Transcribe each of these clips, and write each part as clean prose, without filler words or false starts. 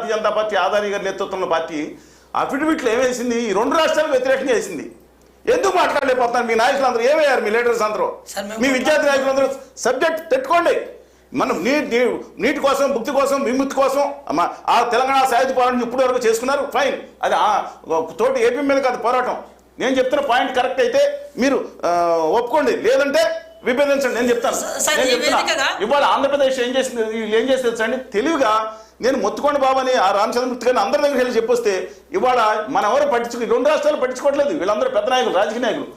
Bharatiya Janata party Adani గారి నేతృత్వంలో party అఫిడవిట్లో ఏమేసింది? ఈ 2 రాష్ట్రాలకు వ్యతిరేకంగా వేసింది. ఎందుకు మాట్లాడలేకపోతున్నారు? మీ నాయకులు అందరూ ఏమయ్యారు? మీ లీడర్స్ అందరూ, మీ విద్యార్థి నాయకులు అందరూ సబ్జెక్ట్ పెట్టుకోండి. మనం నీటి కోసం, భుక్తి కోసం, విముక్తి కోసం ఆ తెలంగాణ సాయుధ పోరాటం ఇప్పటి వరకు చేసుకున్నారు, ఫైన్. అది తోటి ఏపీ మీద కాదు పోరాటం. నేను చెప్తున్న పాయింట్ కరెక్ట్ అయితే మీరు ఒప్పుకోండి, లేదంటే విభేదించండి. నేను చెప్తాను. ఇవాళ ఆంధ్రప్రదేశ్ ఏం చేసింది, వీళ్ళు ఏం చేస్తే అండి తెలివిగా నేను మొత్తుకోండి బాబు అని ఆ రామచంద్రమూర్తి గారిని అందరి దగ్గర వెళ్ళి చెప్పొస్తే ఇవాళ మన ఎవరు పట్టించుకు 2 రాష్ట్రాలు పట్టించుకోవట్లేదు. వీళ్ళందరూ పెద్ద నాయకులు, రాజకీయ నాయకులు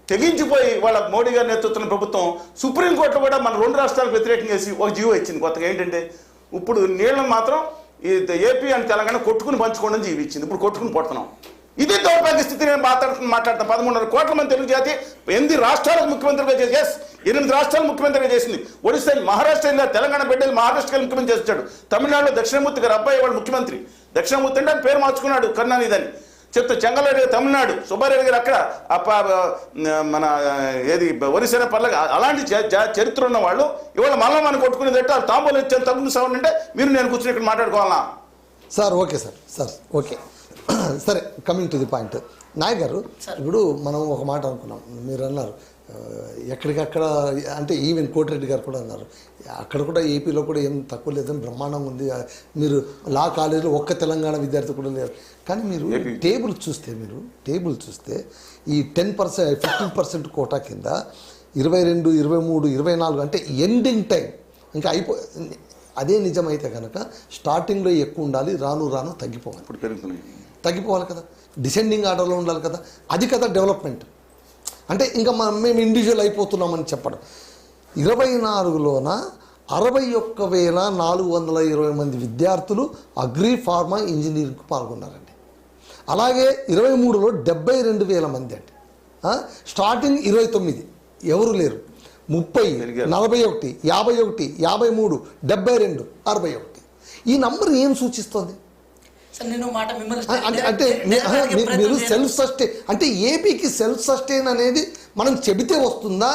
తెగించిపోయి వాళ్ళ మోడీ గారి నేతృత్వం ప్రభుత్వం సుప్రీంకోర్టులో కూడా మన 2 రాష్ట్రాలకు వ్యతిరేకంగా చేసి ఒక జీవో ఇచ్చింది కొత్తగా. ఏంటంటే ఇప్పుడు నీళ్ళను మాత్రం ఈ ఏపీ అండ్ తెలంగాణ కొట్టుకుని పంచుకోండి అని జీవో ఇచ్చింది. ఇప్పుడు కొట్టుకుని పడుతున్నాం. ఇదే దౌర్భాగ్య స్థితి. నేను మాట్లాడుతాను. 13.5 కోట్ల మంది తెలుగు జాతి 8 రాష్ట్రాలకు ముఖ్యమంత్రిగా చేసి 8 రాష్ట్రాలు ముఖ్యమంత్రిగా చేసింది. ఒడిశా, మహారాష్ట్ర, తెలంగాణ బిడ్డలు మహారాష్ట్రకి ముఖ్యమంత్రి చేస్తాడు. తమిళనాడులో దక్షిణమూర్తి గారు అబ్బాయి వాడు ముఖ్యమంత్రి. దక్షిణమూర్తి అంటే పేరు మార్చుకున్నాడు, కరుణానిధి అని. చెప్తే చెంగల్రెడ్డి తమిళనాడు, సుబ్బారెడ్డి గారు అక్కడ మన ఏది ఒరిస్సా పర్లేదు. అలాంటి చరిత్ర ఉన్న వాళ్ళు ఇవాళ మళ్ళీ మనం కొట్టుకునేదట్టు తాంబూలు ఇచ్చాను తగ్గు సవన్ అంటే మీరు నేను కూర్చొని ఇక్కడ మాట్లాడుకోవాలా? సార్ ఓకే సార్ ఓకే సరే, coming to the point. Nayak garu, ఇప్పుడు మనం ఒక మాట అనుకున్నాం. మీరు అన్నారు ఎక్కడికక్కడ, అంటే ఈవెన్ కోటిరెడ్డి గారు కూడా అన్నారు అక్కడ కూడా ఏపీలో కూడా ఏం తక్కువ లేదని బ్రహ్మాండంగా ఉంది. మీరు లా కాలేజీలో ఒక్క తెలంగాణ విద్యార్థి కూడా లేరు. కానీ మీరు టేబుల్ చూస్తే ఈ 10%, 15% కోటా కింద 22, 23, 24 అంటే ఎండింగ్ టైం ఇంకా అదే నిజమైతే కనుక స్టార్టింగ్లో ఎక్కువ ఉండాలి, రాను రాను తగ్గిపోవాలి కదా, డిసెండింగ్ ఆర్డర్లో ఉండాలి కదా. అది కదా డెవలప్మెంట్ అంటే. ఇంకా మేము ఇండివిజువల్ అయిపోతున్నామని చెప్పడం. 24లోన 61,420 మంది విద్యార్థులు అగ్రి, ఫార్మా, ఇంజనీరింగ్కి పాల్గొన్నారండి. అలాగే 23లో 72,000 మంది అండి. స్టార్టింగ్ 29 ఎవరు లేరు. 30, 41, 51, 53, 72, 61. ఈ నంబర్ ఏం సూచిస్తుంది? అంటే మీరు సెల్ఫ్ సస్టైన్ అంటే ఏపీకి సెల్ఫ్ సస్టైన్ అనేది మనం చెబితే వస్తుందా,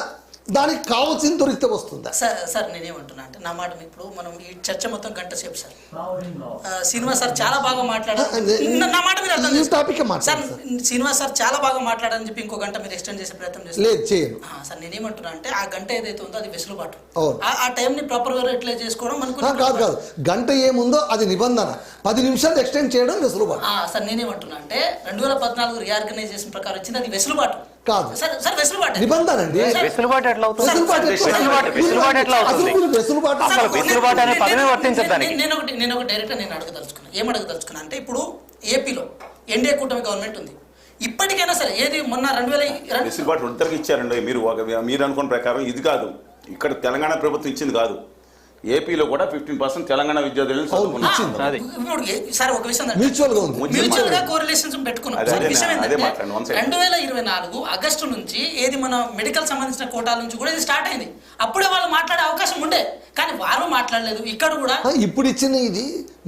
దానికి కావాల్సింది దొరికితే వస్తుందా? సార్ నేనేమంటున్నా అంటే, నా మాట ఇప్పుడు మనం ఈ చర్చ మొత్తం గంట సేపు సార్ శ్రీనివాస్ సార్ చాలా బాగా మాట్లాడారు. నా మాట మీరు అర్థం సార్, శ్రీనివాస్ సార్ చాలా బాగా మాట్లాడని చెప్పి ఇంకో గంట మీరు ఎక్స్టెండ్ చేసే ప్రయత్నం చేస్తారు సార్. నేనేమంటున్నా అంటే ఆ గంట ఏదైతే ఉందో అది వెసులుబాటు. ఆ టైంని ప్రాపర్గా యూటిలైజ్ చేసుకోవడం మనకు కాదు. గంట ఏముందో అది నిబంధన, 10 నిమిషాలు ఎక్స్టెండ్ చేయడం వెసులుబాటు. సార్ నేనేమంటున్నా అంటే 2014 రీఆర్గనైజేషన్ ప్రకారం వచ్చింది, అది వెసులుబాటు కాదు సార్, వెసులుబాటు నిబంధన అండి. వెసులుబాటు ఎట్లా అవుతుంది? నేను ఒక డైరెక్టర్ నేను అడగదలుచుకున్నా అంటే, ఇప్పుడు ఏపీలో ఎన్డీఏ కూటమి గవర్నమెంట్ ఉంది. ఇప్పటికైనా సరే ఏది మొన్న 2000 వెసులుబాటు ఇద్దరికి ఇచ్చారండి. మీరు అనుకున్న ప్రకారం ఇది కాదు, ఇక్కడ తెలంగాణ ప్రభుత్వం ఇచ్చింది కాదు. ఏపీలో కూడా 15% తెలంగాణ విద్యార్థులను పెట్టుకున్నాం. 2024 ఆగస్టు నుంచి ఏది మన మెడికల్ సంబంధించిన కోటాల నుంచి కూడా ఇది స్టార్ట్ అయింది. అప్పుడే వాళ్ళు మాట్లాడే అవకాశం ఉండే, కానీ వారు మాట్లాడలేదు. ఇక్కడ కూడా ఇప్పుడు ఇచ్చిన ఇది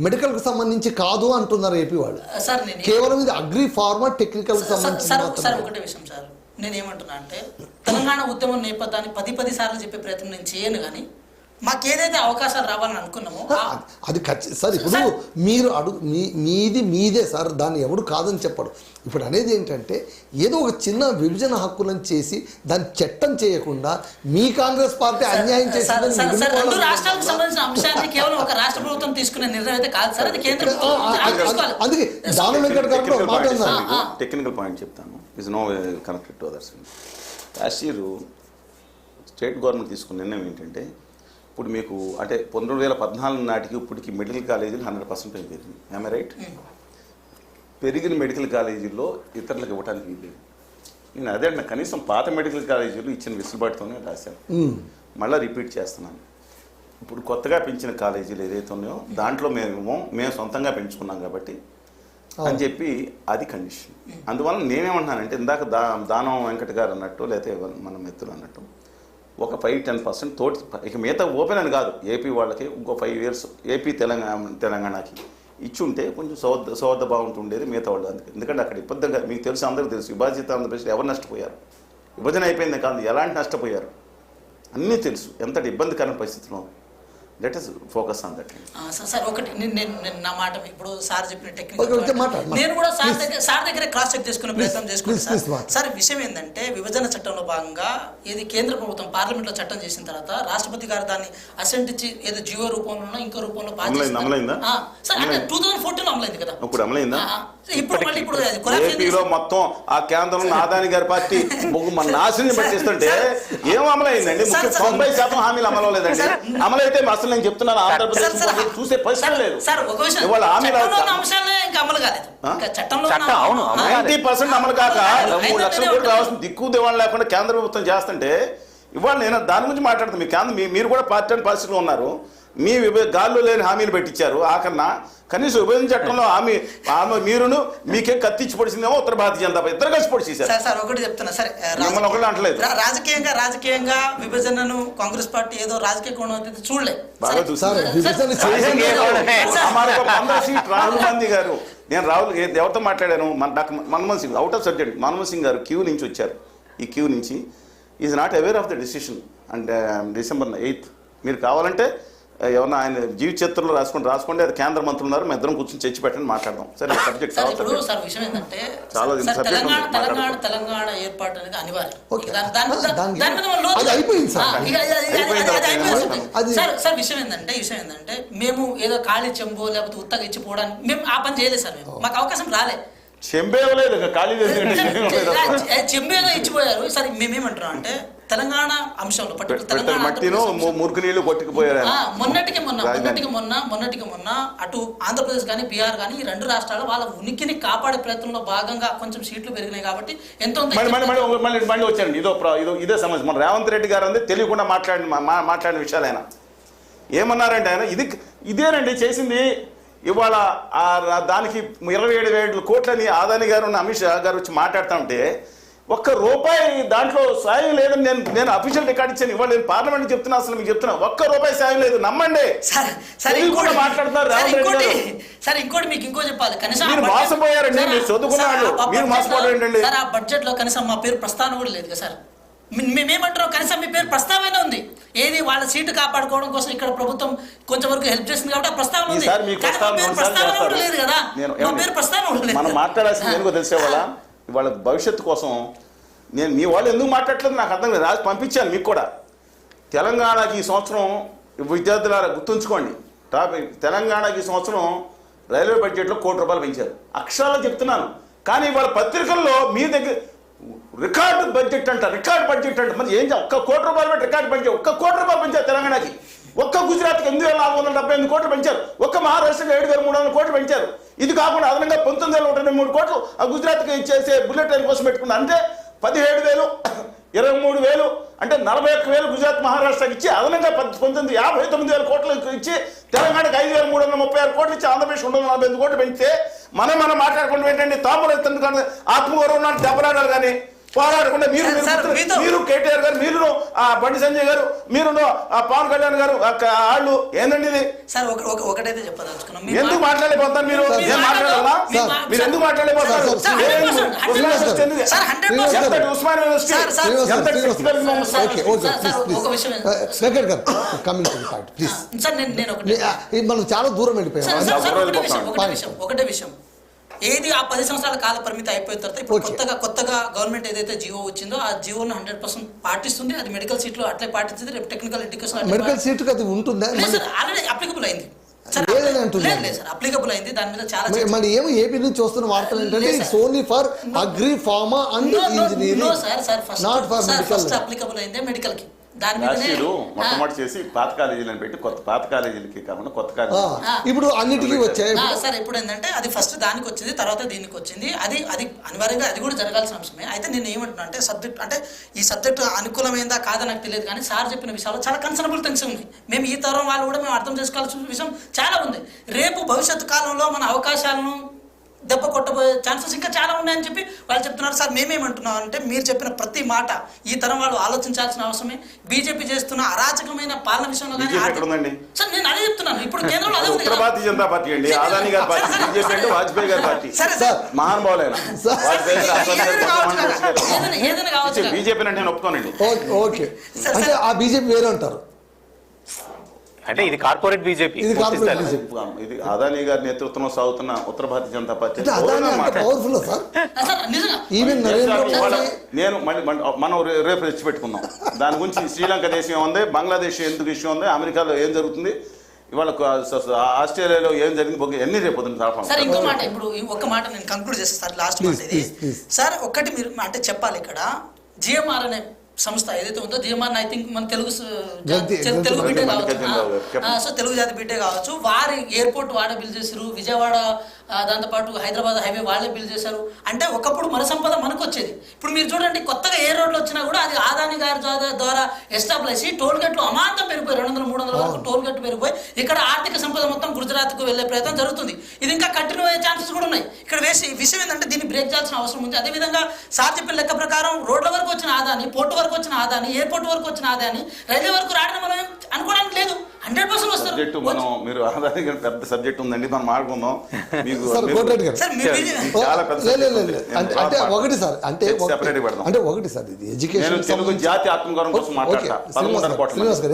మెడికల్ కి సంబంధించి కాదు అంటున్నారు ఏపీ వాళ్ళు. సార్ కేవలం ఇది అగ్రి, ఫార్మా, టెక్నికల్ సార్ ఒకటే విషయం సార్, నేనేమంటున్నా అంటే తెలంగాణ ఉద్యమం నేపథ్యాన్ని 10 సార్లు చెప్పే ప్రయత్నం నేను చేయను. కానీ మాకేదైతే అవకాశాలు రావాలని అనుకున్నామో అది సార్ ఇప్పుడు మీరు మీదే సార్, దాన్ని ఎవడు కాదని చెప్పడు. ఇప్పుడు అనేది ఏంటంటే ఏదో ఒక చిన్న విభజన హక్కులను చేసి దాన్ని చట్టం చేయకుండా మీ కాంగ్రెస్ పార్టీ అన్యాయం చేసి 2 రాష్ట్రాలకు సంబంధించిన అంశాన్ని కేవలం ఒక రాష్ట్ర ప్రభుత్వం తీసుకునే నిర్ణయం అయితే కాదు సార్, అది కేంద్ర ప్రభుత్వం. అందుకే దాని వెంకట్ గారు టెక్నికల్ పాయింట్ చెప్తాను. Is no connected to others. Last year state government తీసుకున్న నిర్ణయం ఏంటంటే, ఇప్పుడు మీకు అంటే 2014 నాటికి ఇప్పటికి మెడికల్ కాలేజీలు 100% పెరిగింది. I'm right? పెరిగిన మెడికల్ కాలేజీల్లో ఇతరులకు ఇవ్వడానికి వీలేదు. నేను అదే అంటే కనీసం పాత మెడికల్ కాలేజీలు ఇచ్చిన వెసులుబాటుతోనే రాశాను. మళ్ళీ రిపీట్ చేస్తున్నాను. ఇప్పుడు కొత్తగా పెంచిన కాలేజీలు ఏదైతే ఉన్నాయో దాంట్లో మేము సొంతంగా పెంచుకున్నాం కాబట్టి అని చెప్పి అది కండిషన్. అందువల్ల నేనేమంటున్నానంటే, ఇందాక దానం వెంకట గారు అన్నట్టు లేకపోతే మన మిత్రులు అన్నట్టు ఒక 5-10% తోటి, ఇక మిగతా ఓపెన్ అని కాదు, ఏపీ వాళ్ళకి ఇంకో 5 years ఏపీ తెలంగాణకి ఇచ్చి ఉంటే కొంచెం సౌద బాగుంటుండేది మిగతా వాళ్ళు. ఎందుకంటే అక్కడ ఇబ్బందిగా మీకు తెలుసు, అందరికీ తెలుసు, విభజిత ఆంధ్రప్రదేశ్లో ఎవరు నష్టపోయారు, విభజన అయిపోయింది కాదు ఎలాంటి నష్టపోయారు అన్నీ తెలుసు, ఎంతటి ఇబ్బందికరమైన పరిస్థితిలో. Let us focus on that. Sir ఒకటి నేను నా మాట ఇప్పుడు సార్ చెప్పిన ఓకే, టెక్నికల్ మాట్లాడు. నేను కూడా సార్ దగ్గర క్రాస్ చెక్ చేసుకునే ప్రయత్నం చేసుకుంటాను సార్. విషయం ఏంటంటే విభజన చట్టంలో భాగంగా ఏది కేంద్ర ప్రభుత్వం పార్లమెంట్ లో చట్టం చేసిన తర్వాత రాష్ట్రపతి గారు దాన్ని అసెంట్ ఇచ్చి ఏదో జీవో రూపంలో ఇంకో రూపంలో అమలైందా సార్ అంటే 2014 అమలైంది కదా. ఇప్పుడు అమలైందా? ఇప్పుడు మళ్ళీ ఇప్పుడు ఏపీలో మొత్తం ఆ కేంద్రంలో ఆదాని గారి పార్టీ మన నాశనం పట్టిస్తుంటే ఏం అమలైందండి? 90% హామీలు అమలవలేదండి. అమలైతే అసలు నేను చెప్తున్నాను ఆంధ్రప్రదేశ్ చూసే పరిస్థితి లేదు. ఇవాళ హామీలు 90% అమలు కాక 3 లక్షల కోట్లు రావాల్సిన దిక్కు దివాణం లేకుండా కేంద్ర ప్రభుత్వం చేస్తుంటే ఇవాళ నేను దాని గురించి మాట్లాడుతాను. మీరు కూడా పార్టీ అండ్ పరిస్థితిలో ఉన్నారు. మీ గాల్లో లేని హామీలు పెట్టించారు. ఆఖరణ కనీసం విభజన చట్టంలో ఆమె మీరును మీకే కత్తిచ్చి పొడిచిందేమో ఉత్తర భారతీయ జనతా పార్టీ ఇద్దరు కలిసి పొడిచేశారు. సార్ ఒకటి చెప్తున్నా సరే, మిమ్మల్ని ఒకటి అంటలేదు. రాజకీయంగా విభజనను కాంగ్రెస్ పార్టీ ఏదో రాజకీయ కోణం చూడలేదు. బాగా చూసారు. రాహుల్ గాంధీ గారు, నేను ఎవరితో మాట్లాడాను, doctor Manmohan Singh, out of subject Manmohan Singh గారు క్యూ నుంచి వచ్చారు. ఈ క్యూ నుంచి is not aware of the decision and December 8th మీరు కావాలంటే ఎవరన్నా ఆయన జీవిత చరిత్రలో రాసుకోండి. అది కేంద్ర మంత్రులు ఉన్నారు, మేము ఇద్దరం కూర్చొని చర్చ పెట్టండి మాట్లాడదాం. సరే సబ్జెక్ట్ విషయం ఏంటంటే చాలా తెలంగాణ ఏర్పాటు అనేది అనివార్యం. విషయం ఏంటంటే మేము ఏదో ఖాళీ చెంబు లేకపోతే ఉత్తగా ఇచ్చిపోవడానికి మేము ఆ పని చేయలేదు సార్. మేము మాకు అవకాశం రాలే. చెంబేవలేదు ఖాళీ చెంబేదో ఇచ్చిపోయారు. సరే మేమేమంటున్నాం అంటే తెలంగాణ అంశంలో మట్టిను మురికి నీళ్లు కొట్టుకుపోయారు. మొన్నటికి మొన్న అటు ఆంధ్రప్రదేశ్ కానీ బీహార్ కానీ ఈ 2 రాష్ట్రాలు వాళ్ళ ఉనికిని కాపాడే ప్రయత్నంలో భాగంగా కొంచెం సీట్లు పెరిగినాయి కాబట్టి ఎంతో మళ్ళీ వచ్చారండి. ఇదే సమస్య. మన రేవంత్ రెడ్డి గారు అంది తెలియకుండా మాట్లాడిన విషయాలు ఆయన ఏమన్నారంటే ఆయన ఇదేనండి చేసింది. ఇవాళ దానికి 27,000 కోట్లని ఆదాని గారు అమిత్ షా గారు వచ్చి మాట్లాడుతూ ఉంటే ₹1 దాంట్లో సాయం లేదని నేను అఫీషియల్ రికార్డ్ ఇచ్చాను. ఇవాళ నేను పార్లమెంట్ చెప్తున్నా, అసలు మీకు చెప్తున్నా ₹1 సాయం లేదు. నమ్మండి. మాట్లాడుతున్నారు సార్. ఇంకోటి మీకు ఇంకో చెప్పాలి, కనీసం మీరు మోసపోయారండి. మీరు చదువుకున్నాడు, మీరు మోసపోయారండి. సార్ ఆ బడ్జెట్ లో కనీసం మా పేరు ప్రస్తావన కూడా లేదు కదా సార్. మేమేమంటున్నాం, కనీసం మీ పేరు ప్రస్తావన ఉంది. ఏది వాళ్ళ సీటు కాపాడుకోవడం కోసం ఇక్కడ ప్రభుత్వం కొంచెం వరకు హెల్ప్ చేస్తుంది కాబట్టి ఆ ప్రస్తావన ఉంది. లేదు కదా, మా పేరు ప్రస్తావన మనం మాట్లాడాల్సింది ఎందుకో తెలిసేవాళ్ళ వాళ్ళ భవిష్యత్తు కోసం నేను మీ వాళ్ళు ఎందుకు మాట్లాడలేదు నాకు అర్థం లేదు. రాసి పంపించాను మీకు కూడా. తెలంగాణకి ఈ సంవత్సరం విద్యార్థులారా గుర్తుంచుకోండి, తెలంగాణకి ఈ సంవత్సరం రైల్వే బడ్జెట్లో ₹1 పెంచారు. అక్షరాలు చెప్తున్నాను. కానీ వాళ్ళ పత్రికల్లో మీ దగ్గర రికార్డు బడ్జెట్ అంట మరి ఏం ₹1 పెట్టి రికార్డు పెంచారు. ₹1 పెంచారు తెలంగాణకి. గుజరాత్కి 8,478 కోట్లు పెంచారు. మహారాష్ట్రకి 7,300 కోట్లు పెంచారు. ఇది కాకుండా అదనంగా 19,123 కోట్లు ఆ గుజరాత్కి చేసే బుల్లెట్ ట్రైన్ కోసం పెట్టుకున్నారు. అంటే 17,000, 23,000 అంటే 41,000 గుజరాత్ మహారాష్ట్రకి ఇచ్చి అదనంగా 59,000 కోట్లు ఇచ్చి తెలంగాణకి 5,336 కోట్లు ఇచ్చి ఆంధ్రప్రదేశ్ 245 కోట్లు పెంచితే మనం మాట్లాడుకుంటూ ఏంటంటే తాపలు కానీ ఆత్మగౌరవం దెబ్బలాడాలి కానీ పోరాడకుండా మీరు కేటీఆర్ గారు, మీరు బండి సంజయ్ గారు, మీరు పవన్ కళ్యాణ్ గారు వాళ్ళు ఏందండి ఇది? సార్ ఒకటైతే చెప్పదలుచుకున్నాం. ఎందుకు మాట్లాడలేకపోతారు? మీరు ఏం మాట్లాడాలా? మీరు ఎందుకు మాట్లాడలేకపోతారు? ఉస్మాన్ మనం చాలా దూరం వెళ్ళిపోయాం. ఒకటే విషయం, ఏది ఆ 10 సంవత్సరాల కాల పరిమితి అయిపోయిన తర్వాత ఇప్పుడు కొత్తగా గవర్నమెంట్ ఏదైతే జీవో వచ్చిందో ఆ జీవోను 100% పాటిస్తుంది. అది మెడికల్ సీట్లు అట్లే పాటిస్తుంది. రేపు టెక్నికల్ ఎడ్యుకేషన్ మెడికల్ సీట్ అది ఉంటుందా? ఆల్రెడీ అప్లికబుల్ అయింది. అప్లికబుల్ అయింది. దాని మీద చాలా మరి ఏమో ఏపీ నుంచి వస్తున్న వార్తలు ఏంటంటే it's only for agri pharma and engineering, not for medical. First applicable అయింది మెడికల్ కి. మొట్టమొదటి చేసి పాత కాలేజీలను పెట్టి పాత కాలేజీలకి కాకుండా కొత్త కాలేజీ ఇప్పుడు అన్నిటికీ వచ్చాయి. సార్ ఇప్పుడు ఏంటంటే అది ఫస్ట్ దానికి వచ్చింది, తర్వాత దీనికి వచ్చింది. అది అనివార్యంగా అది కూడా జరగాల్సిన అంశమే. అయితే నేను ఏమంటున్నా అంటే సబ్జెక్ట్ అంటే ఈ సబ్జెక్ట్ అనుకూలమైందా కాదా నాకు తెలియదు, కానీ సార్ చెప్పిన విషయాలు చాలా కన్సర్నబుల్ థింగ్స్ ఉంది. మేము ఈ తరం వాళ్ళు కూడా మేము అర్థం చేసుకోవాల్సిన విషయం చాలా ఉంది. రేపు భవిష్యత్తు కాలంలో మన అవకాశాలను దెబ్బ కొట్టబోయే ఛాన్సెస్ ఇంకా చాలా ఉన్నాయని చెప్పి వాళ్ళు చెప్తున్నారు. సార్ మేమేమంటున్నాం అంటే మీరు చెప్పిన ప్రతి మాట ఈ తరం వాళ్ళు ఆలోచించాల్సిన అవసరమే. బీజేపీ చేస్తున్న అరాచకమైన పాలన విషయంలో సార్ నేను అదే చెప్తున్నాను. ఇప్పుడు కేంద్రంలో అదే ఉంది. భారతీయ జనతా పార్టీ అండి, ఆదాని గారి పార్టీ, బీజేపీ అంటే వాజ్పేయి గారి పార్టీ. మహానుభావులైన ఏదైనా కావచ్చు. బీజేపీ అంటే నేను ఒప్పుకోనండి. ఓకే అంటే ఆ బీజేపీ వేరే అంటారు. అంటే ఇది కార్పొరేట్ బీజేపీ. ఇది కార్పొరేట్ బీజేపీ. ఇది అదానీ గారి నేతృత్వంలో సాగుతున్న ఉత్తర భారతీయ జనతా పార్టీ. అంటే అదాని అంత powerful sir. Even Narendra Modi. నేను మనం రేపు తెచ్చి పెట్టుకుందాం దాని గురించి. శ్రీలంక దేశం ఏముంది, బంగ్లాదేశ్ ఎందుకు ఇష్యూ ఉంది, అమెరికాలో ఏం జరుగుతుంది, ఇవాళ ఆస్ట్రేలియాలో ఏం జరిగింది, ఎన్ని రేపు సార్. ఇంకో మాట, ఇప్పుడు ఒక్క మాట నేను కంక్లూడ్ చేస్తాను సార్, లాస్ట్ మాట ఇది సార్. ఒక్కటి మీరు అంటే చెప్పాలి ఇక్కడ, జిఎంఆర్ అనే సంస్థ ఏదైతే ఉందో, జిఎంఆర్ ఐ థింక్ మన తెలుగు బిడ్డే కావచ్చు, సో తెలుగు జాతి బిడ్డే కావచ్చు. వారి ఎయిర్పోర్ట్ వాడే బిల్ చేశారు, విజయవాడ దాంతోపాటు హైదరాబాద్ హైవే వాళ్ళే బిల్ చేశారు. అంటే ఒకప్పుడు మన సంపద మనకు వచ్చేది. ఇప్పుడు మీరు చూడండి, కొత్తగా ఏ రోడ్లు వచ్చినా కూడా అది అదాని గారి ద్వారా ఎస్టాబ్లిష్ అయ్యి టోల్ గేట్లు అమాంతం పెరిగిపోయి 200-300 వరకు టోల్ గేట్లు పెరిగిపోయి ఇక్కడ ఆర్థిక సంపద మొత్తం గుజరాత్కు వెళ్లే ప్రయత్నం జరుగుతుంది. ఇది ఇంకా కంటిన్యూ అయ్యే ఛాన్సెస్ కూడా ఉన్నాయి. ఇక్కడ విషయం ఏంటంటే దీన్ని బ్రేక్ చేయాల్సిన అవసరం ఉంది. అదేవిధంగా సార్ చెప్పిన లెక్క ప్రకారం రోడ్ల వరకు వచ్చిన ఆదాని, పోర్టు వరకు వచ్చిన ఆదాని, ఎయిర్పోర్ట్ వరకు వచ్చిన ఆదాని, రైల్వే వరకు రావడం మనం అనుకోవడానికి లేదు. 100% వస్తారు. మీరు ఆదాని పెద్ద సబ్జెక్ట్ ఉందండి, మనం మాట్లాడుకుందాం. అంటే ఒకటి సార్, అంటే ఒకటి సార్, ఇది ఎడ్యుకేషన్ జాతి ఆత్మగౌరవం కోసం మాట్లాడతా. శ్రీనివాస్ గారు